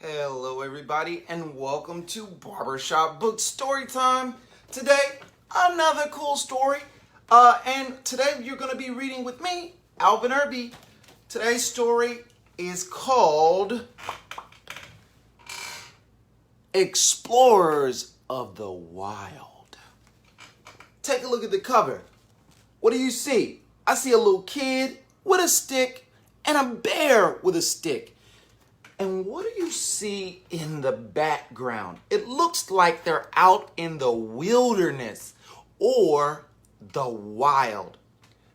Hello everybody and welcome to Barbershop Books story time. Today, another cool story. And today you're going to be reading with me, Alvin Irby. Today's story is called Explorers of the Wild. Take a look at the cover. What do you see? I see a little kid with a stick and a bear with a stick. And what do you see in the background? It looks like they're out in the wilderness or the wild.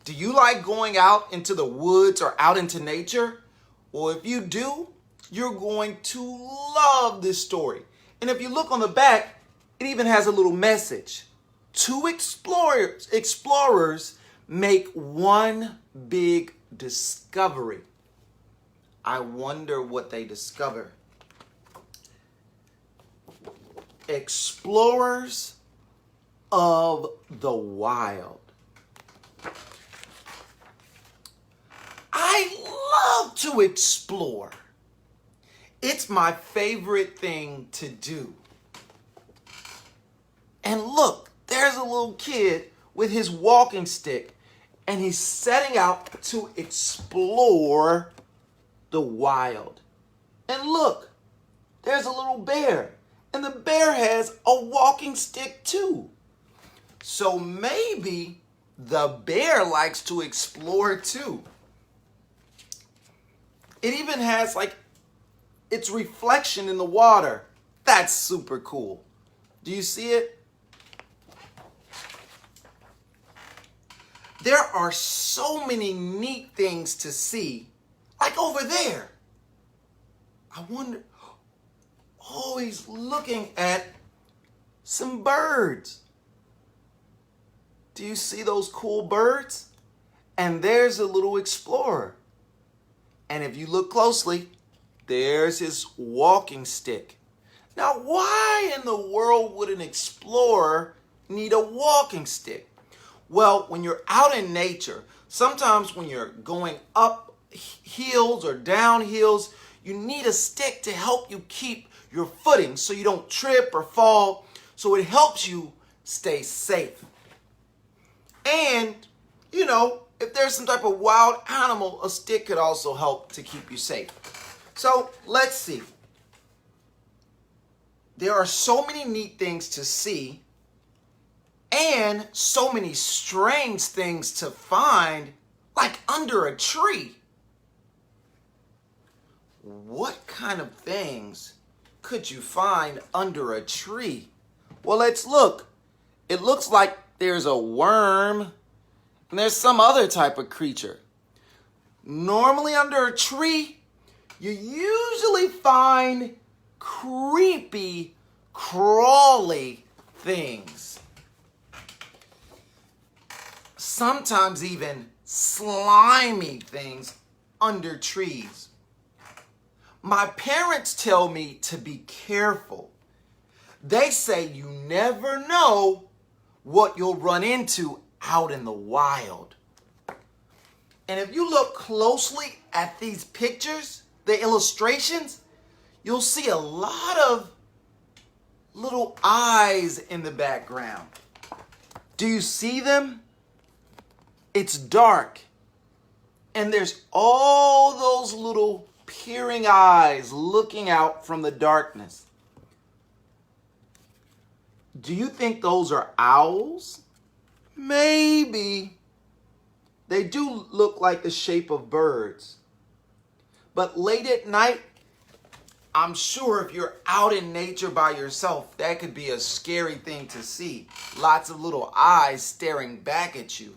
Do you like going out into the woods or out into nature? Well, if you do, you're going to love this story. And if you look on the back, it even has a little message. Two explorers make one big discovery. I wonder what they discover. Explorers of the Wild. I love to explore. It's my favorite thing to do. And look, there's a little kid with his walking stick, and he's setting out to explore the wild. And look, there's a little bear, and the bear has a walking stick too. So maybe the bear likes to explore too. It even has like its reflection in the water. That's super cool. Do you see it? There are so many neat things to see. Like over there. I wonder, oh, he's looking at some birds. Do you see those cool birds? And there's a little explorer. And if you look closely, there's his walking stick. Now, why in the world would an explorer need a walking stick? Well, when you're out in nature, sometimes when you're going up hills or down hills, you need a stick to help you keep your footing so you don't trip or fall. So it helps you stay safe. And, you know, if there's some type of wild animal, a stick could also help to keep you safe. So let's see. There are so many neat things to see and so many strange things to find, like under a tree. What kind of things could you find under a tree? Well, let's look. It looks like there's a worm and there's some other type of creature. Normally under a tree, you usually find creepy, crawly things. Sometimes even slimy things under trees. My parents tell me to be careful. They say you never know what you'll run into out in the wild. And if you look closely at these pictures, the illustrations, you'll see a lot of little eyes in the background. Do you see them? It's dark. And there's all those little peering eyes looking out from the darkness. Do you think those are owls? Maybe. They do look like the shape of birds. But late at night, I'm sure if you're out in nature by yourself, that could be a scary thing to see. Lots of little eyes staring back at you.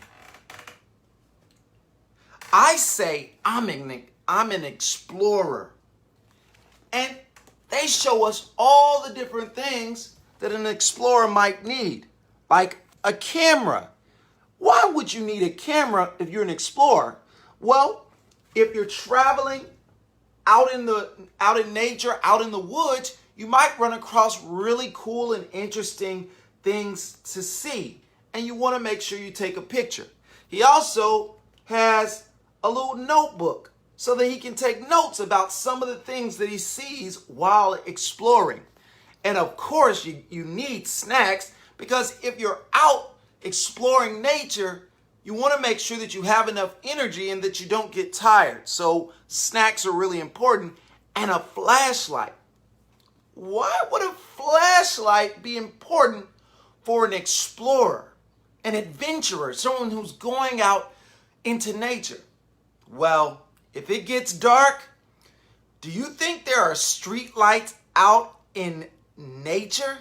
I say I'm an explorer. And they show us all the different things that an explorer might need, like a camera. Why would you need a camera if you're an explorer? Well, if you're traveling out in nature, out in the woods, you might run across really cool and interesting things to see, and you want to make sure you take a picture. He also has a little notebook so that he can take notes about some of the things that he sees while exploring. And of course, you need snacks, because if you're out exploring nature, you want to make sure that you have enough energy and that you don't get tired. So snacks are really important. And a flashlight. Why would a flashlight be important for an explorer, an adventurer, someone who's going out into nature? Well, if it gets dark, do you think there are street lights out in nature?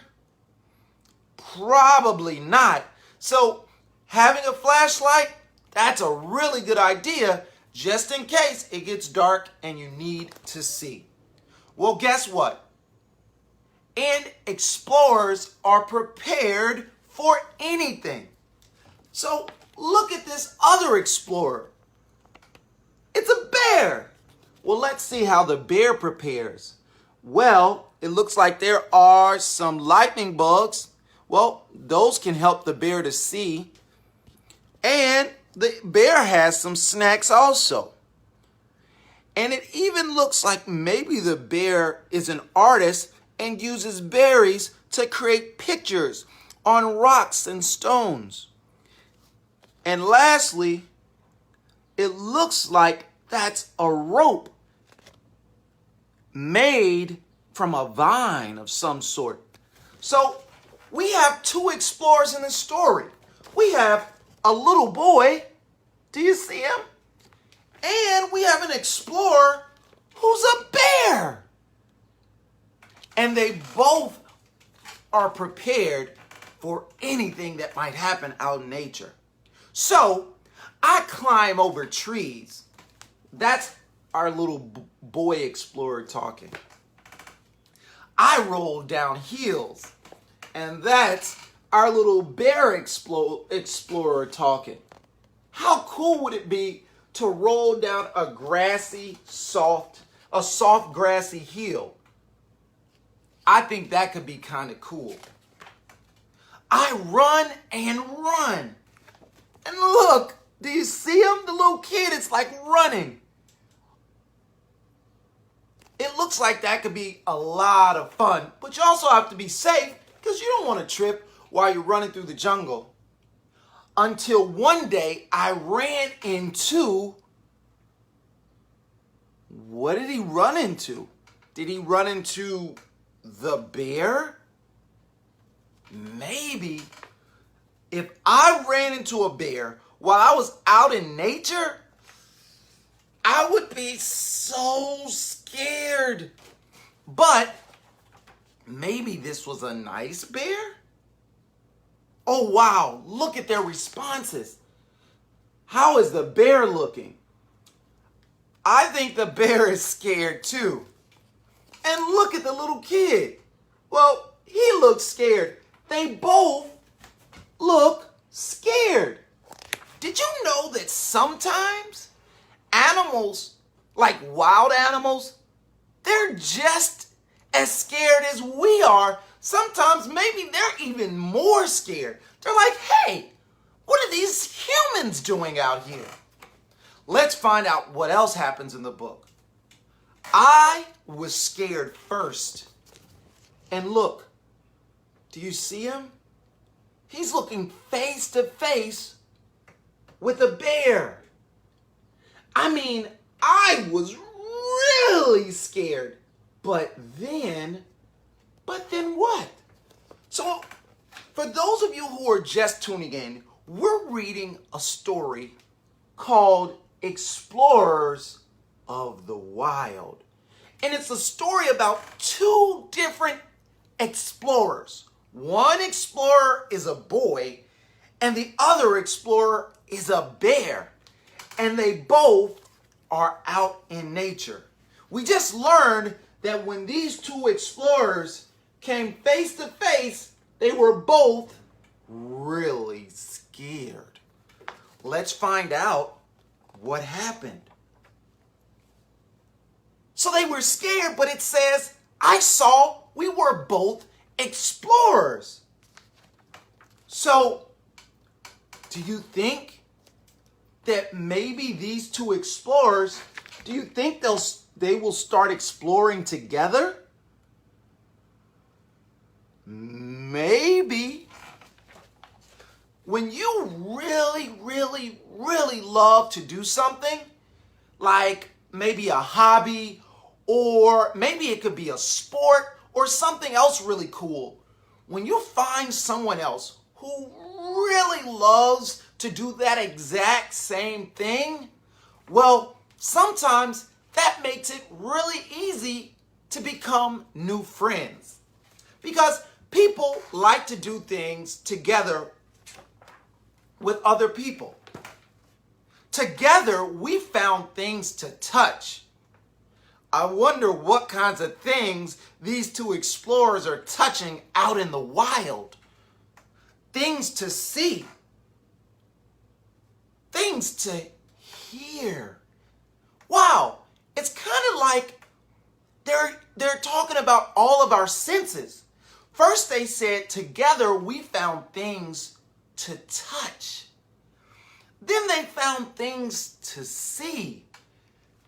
Probably not. So having a flashlight, that's a really good idea, just in case it gets dark and you need to see. Well, guess what? And explorers are prepared for anything. So look at this other explorer. It's a bear. Well, let's see how the bear prepares. Well, it looks like there are some lightning bugs. Well, those can help the bear to see. And the bear has some snacks also. And it even looks like maybe the bear is an artist and uses berries to create pictures on rocks and stones. And lastly, it looks like that's a rope made from a vine of some sort. So we have two explorers in the story. We have a little boy. Do you see him? And we have an explorer who's a bear. And they both are prepared for anything that might happen out in nature. So I climb over trees. That's our little boy explorer talking. I roll down hills. And that's our little bear explorer talking. How cool would it be to roll down a soft grassy hill? I think that could be kind of cool. I run and run. And look, do you see him? The little kid, it's like running. It looks like that could be a lot of fun, but you also have to be safe because you don't want to trip while you're running through the jungle. Until one day I ran into... What did he run into? Did he run into the bear? Maybe. If I ran into a bear while I was out in nature, I would be so scared. But maybe this was a nice bear? Oh, wow. Look at their responses. How is the bear looking? I think the bear is scared too. And look at the little kid. Well, he looks scared. They both look scared. Did you know that sometimes animals, like wild animals, they're just as scared as we are? Sometimes maybe they're even more scared. They're like, hey, what are these humans doing out here? Let's find out what else happens in the book. I was scared first. And look, do you see him? He's looking face to face with a bear. I mean, I was really scared. But then what? So, for those of you who are just tuning in, we're reading a story called Explorers of the Wild. And it's a story about two different explorers. One explorer is a boy, and the other explorer is a bear. And they both are out in nature. We just learned that when these two explorers came face to face, they were both really scared. Let's find out what happened. So they were scared, but it says, I saw we were both explorers. So, do you think that maybe these two explorers Do you think they will start exploring together? Maybe. When you really, really, really love to do something, like maybe a hobby, or maybe it could be a sport or something else really cool, when you find someone else who really loves to do that exact same thing, well, sometimes that makes it really easy to become new friends. Because people like to do things together with other people. Together, we found things to touch. I wonder what kinds of things these two explorers are touching out in the wild. Things to see. Things to hear. Wow, it's kind of like they're talking about all of our senses. First they said together we found things to touch. Then they found things to see.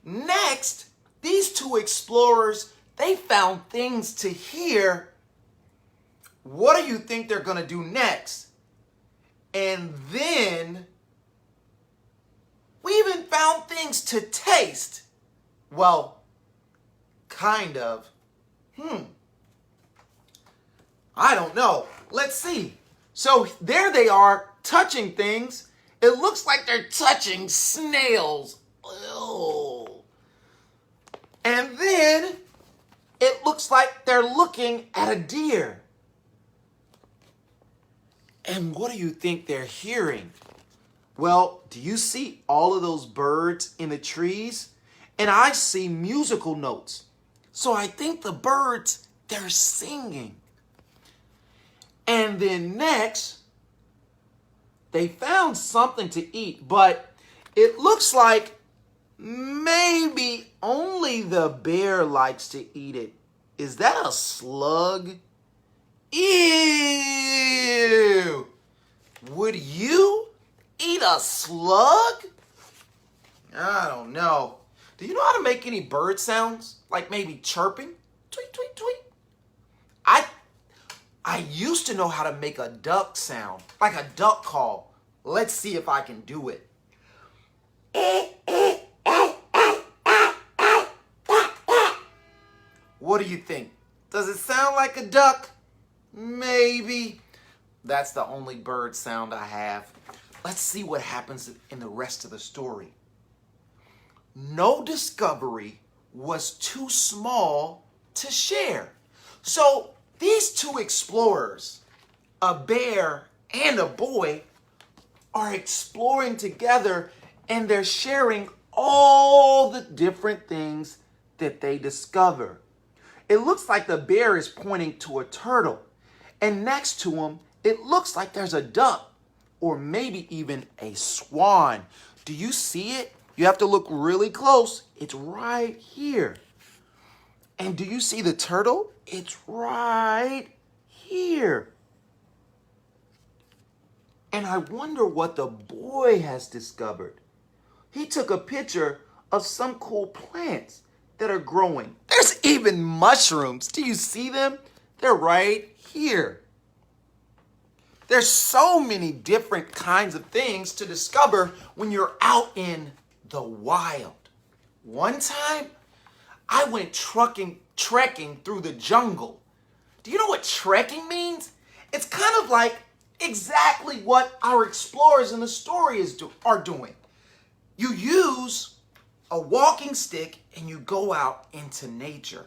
Next, these two explorers, they found things to hear. What do you think they're going to do next? And then we even found things to taste. Well, kind of. I don't know. Let's see. So there they are, touching things. It looks like they're touching snails. Ew. And then it looks like they're looking at a deer. And what do you think they're hearing? Well, do you see all of those birds in the trees? And I see musical notes. So I think the birds, they're singing. And then next, they found something to eat, but it looks like maybe only the bear likes to eat it. Is that a slug? Ew! Would you eat a slug? I don't know. Do you know how to make any bird sounds? Like maybe chirping? Tweet, tweet, tweet. I used to know how to make a duck sound, like a duck call. Let's see if I can do it. What do you think? Does it sound like a duck? Maybe. That's the only bird sound I have. Let's see what happens in the rest of the story. No discovery was too small to share. So these two explorers, a bear and a boy, are exploring together, and they're sharing all the different things that they discover. It looks like the bear is pointing to a turtle, and next to him, it looks like there's a duck, or maybe even a swan. Do you see it? You have to look really close. It's right here. And do you see the turtle? It's right here. And I wonder what the boy has discovered. He took a picture of some cool plants that are growing. There's even mushrooms. Do you see them? They're right here. There's so many different kinds of things to discover when you're out in the wild. One time, I went trekking through the jungle. Do you know what trekking means? It's kind of like exactly what our explorers in the story are doing. You use a walking stick and you go out into nature.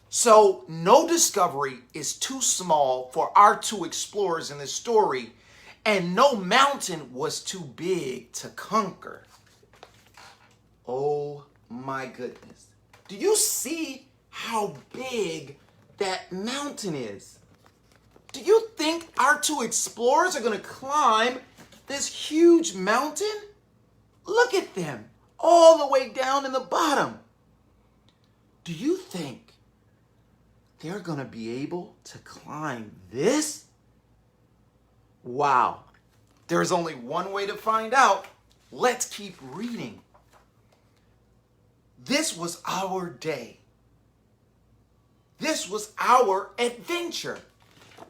So no discovery is too small for our two explorers in this story, and no mountain was too big to conquer. Oh my goodness. Do you see how big that mountain is? Do you think our two explorers are going to climb this huge mountain? Look at them, all the way down in the bottom. Do you think they're going to be able to climb this? Wow. There's only one way to find out. Let's keep reading. This was our day. This was our adventure.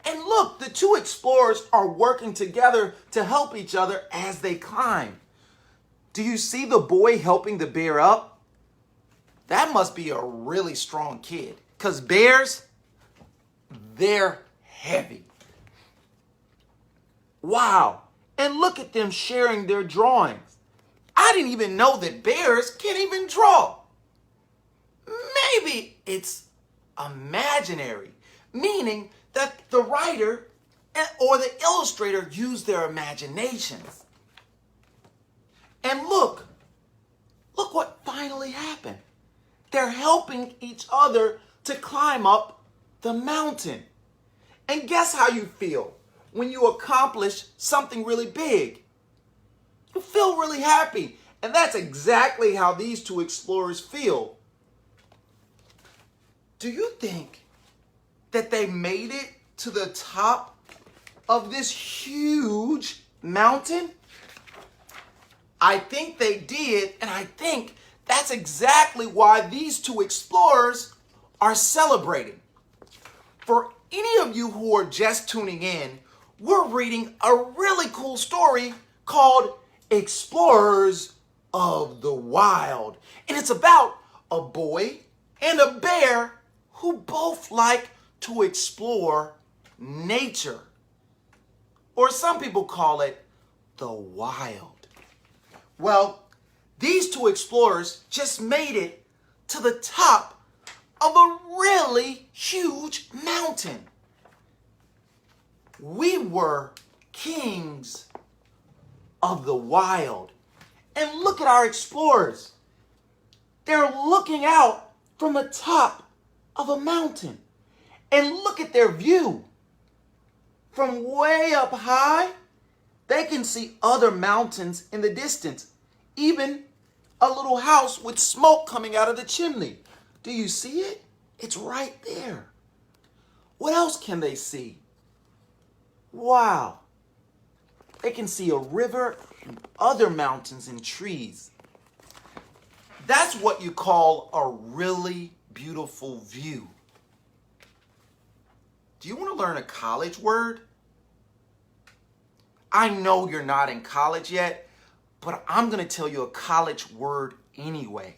And look, the two explorers are working together to help each other as they climb. Do you see the boy helping the bear up? That must be a really strong kid, because bears, they're heavy. Wow, and look at them sharing their drawings. I didn't even know that bears can even draw. Maybe it's imaginary, meaning that the writer or the illustrator used their imaginations. And look what finally happened. They're helping each other to climb up the mountain. And guess how you feel when you accomplish something really big? You feel really happy. And that's exactly how these two explorers feel. Do you think that they made it to the top of this huge mountain? I think they did, and I think that's exactly why these two explorers are celebrating. For any of you who are just tuning in, we're reading a really cool story called Explorers of the Wild. And it's about a boy and a bear who both like to explore nature. Or some people call it the wild. Well, these two explorers just made it to the top of a really huge mountain. We were kings of the wild. And look at our explorers. They're looking out from the top of a mountain. And look at their view. From way up high, they can see other mountains in the distance. Even a little house with smoke coming out of the chimney. Do you see it? It's right there. What else can they see? Wow. They can see a river and other mountains and trees. That's what you call a really beautiful view. Do you want to learn a college word? I know you're not in college yet, but I'm going to tell you a college word anyway.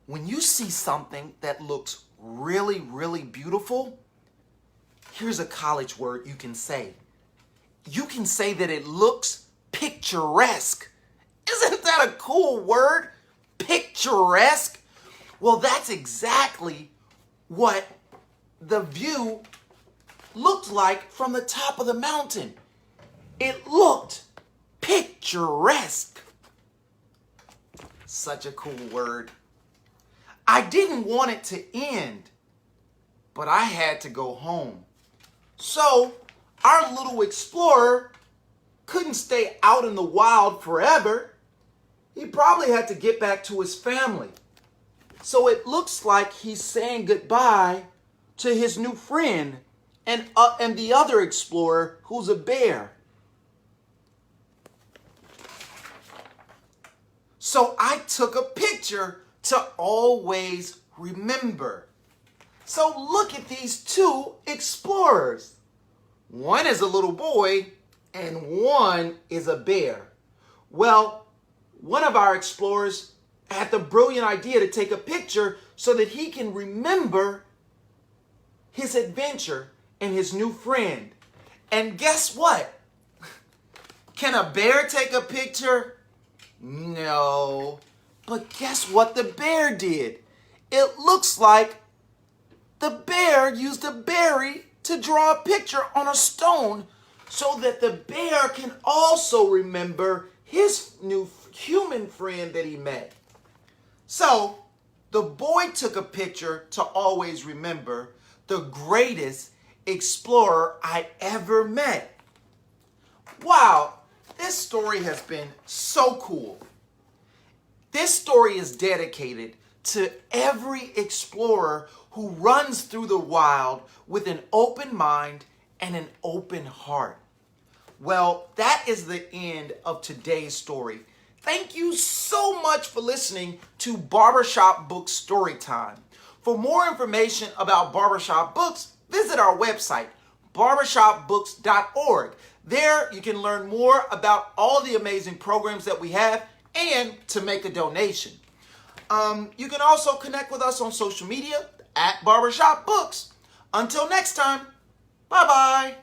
When you see something that looks really, really beautiful, here's a college word you can say. You can say that it looks picturesque. Isn't that a cool word? Picturesque? Well, that's exactly what the view looked like from the top of the mountain. It looked picturesque. Such a cool word. I didn't want it to end, but I had to go home. So our little explorer couldn't stay out in the wild forever. He probably had to get back to his family. So it looks like he's saying goodbye to his new friend and the other explorer who's a bear. So I took a picture to always remember. So look at these two explorers. One is a little boy and one is a bear. Well, one of our explorers had the brilliant idea to take a picture so that he can remember his adventure and his new friend. And guess what? Can a bear take a picture? No. But guess what the bear did? It looks like the bear used a berry to draw a picture on a stone so that the bear can also remember his new human friend that he met. So the boy took a picture to always remember the greatest explorer I ever met. Wow, this story has been so cool. This story is dedicated to every explorer who runs through the wild with an open mind and an open heart. Well, that is the end of today's story. thank you so much for listening to Barbershop Books Storytime. For more information about Barbershop Books, visit our website, barbershopbooks.org. There you can learn more about all the amazing programs that we have and to make a donation. You can also connect with us on social media at Barbershop Books. Until next time, bye-bye.